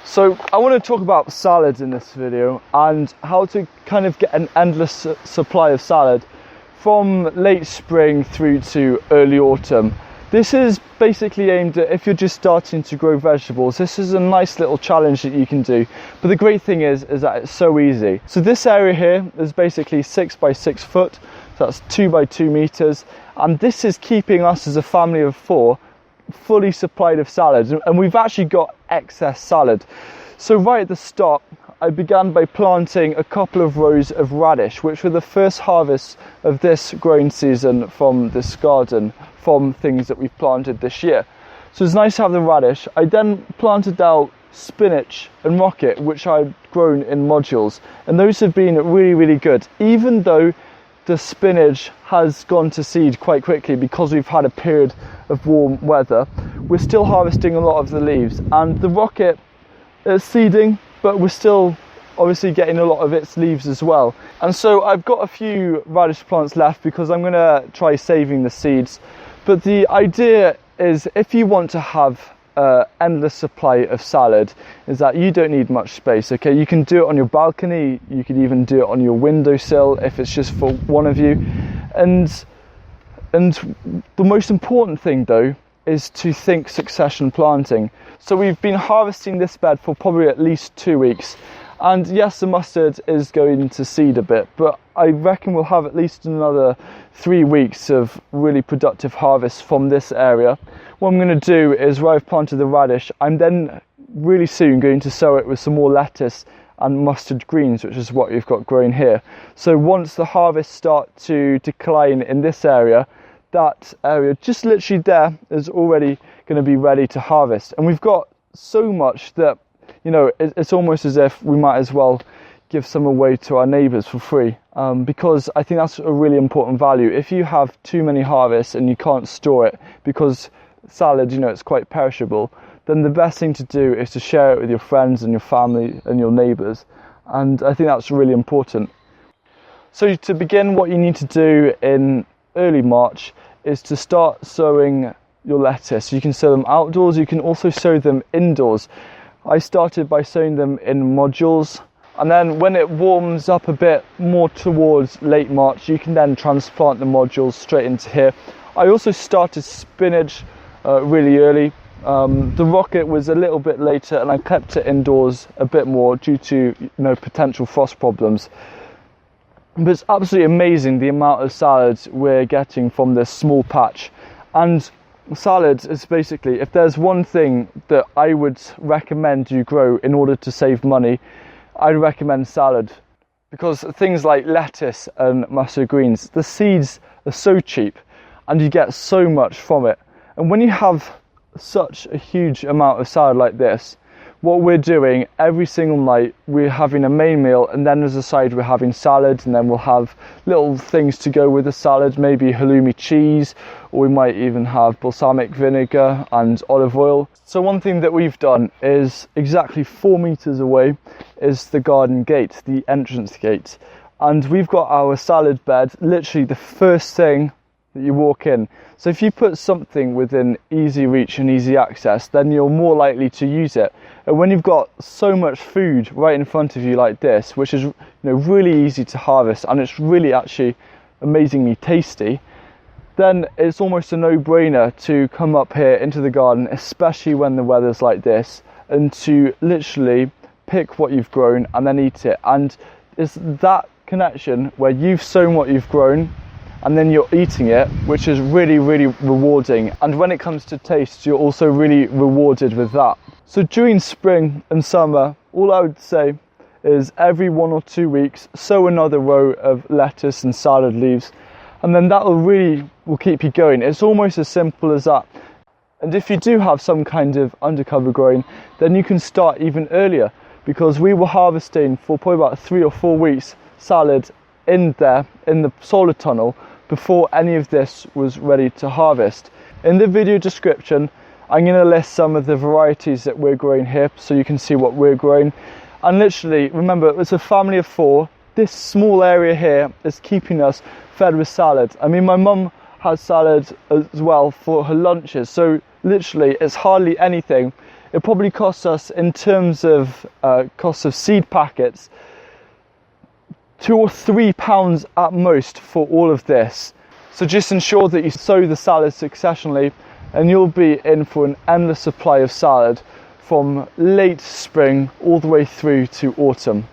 So I want to talk about salads in this video and how to kind of get an endless supply of salad from late spring through to early autumn. This is basically aimed at if you're just starting to grow vegetables. This is a nice little challenge that you can do. But the great thing is that it's so easy. So this area here is basically 6 by 6 foot. So that's 2 by 2 meters. And this is keeping us as a family of 4 fully supplied of salad. And we've actually got excess salad. So right at the start, I began by planting a couple of rows of radish, which were the first harvests of this growing season from this garden, from things that we've planted this year. So it's nice to have the radish. I then planted out spinach and rocket, which I'd grown in modules, and those have been really, really good, even though the spinach has gone to seed quite quickly because we've had a period of warm weather. We're still harvesting a lot of the leaves, and the rocket is seeding, but we're still obviously getting a lot of its leaves as well. And so I've got a few radish plants left because I'm going to try saving the seeds. But the idea is, if you want to have an endless supply of salad, is that you don't need much space. Okay, you can do it on your balcony, you could even do it on your windowsill if it's just for one of you. And the most important thing though is to think succession planting. So we've been harvesting this bed for probably at least 2 weeks, and yes, the mustard is going to seed a bit, but I reckon we'll have at least another 3 weeks of really productive harvest from this area. What I'm going to do is, where I've planted the radish, I'm then really soon going to sow it with some more lettuce and mustard greens, which is what we've got growing here. So once the harvests start to decline in this area, that area just literally there is already going to be ready to harvest. And we've got so much that, you know, it's almost as if we might as well give some away to our neighbours for free, because I think that's a really important value. If you have too many harvests and you can't store it because salad, you know, it's quite perishable, then the best thing to do is to share it with your friends and your family and your neighbours. And I think that's really important. So to begin, what you need to do in early March is to start sowing your lettuce. You can sow them outdoors, you can also sow them indoors. I started by sowing them in modules, and then when it warms up a bit more towards late March, you can then transplant the modules straight into here. I also started spinach really early. The rocket was a little bit later, and I kept it indoors a bit more due to, you know, potential frost problems. But it's absolutely amazing the amount of salad we're getting from this small patch. And salad is basically, if there's one thing that I would recommend you grow in order to save money, I'd recommend salad. Because things like lettuce and mustard greens, the seeds are so cheap and you get so much from it. And when you have such a huge amount of salad like this, what we're doing every single night, we're having a main meal, and then as a side we're having salad, and then we'll have little things to go with the salad, maybe halloumi cheese, or we might even have balsamic vinegar and olive oil. So one thing that we've done is, exactly 4 meters away is the garden gate, the entrance gate, and we've got our salad bed literally the first thing that you walk in. So if you put something within easy reach and easy access, then you're more likely to use it. And when you've got so much food right in front of you like this, which is, you know, really easy to harvest, and it's really actually amazingly tasty, then it's almost a no-brainer to come up here into the garden, especially when the weather's like this, and to literally pick what you've grown and then eat it. And it's that connection where you've sown what you've grown and then you're eating it, which is really, really rewarding. And when it comes to taste, you're also really rewarded with that. So during spring and summer, all I would say is every 1 or 2 weeks, sow another row of lettuce and salad leaves, and then that will keep you going. It's almost as simple as that. And if you do have some kind of undercover growing, then you can start even earlier, because we were harvesting for probably about 3 or 4 weeks salad in there, in the solar tunnel, before any of this was ready to harvest. In the video description, I'm going to list some of the varieties that we're growing here, so you can see what we're growing. And literally, remember, it's a family of 4. This small area here is keeping us fed with salad. I mean, my mum has salad as well for her lunches, so literally it's hardly anything it probably costs us, in terms of cost of seed packets, £2 or £3 at most for all of this. So just ensure that you sow the salad successionally, and you'll be in for an endless supply of salad from late spring all the way through to autumn.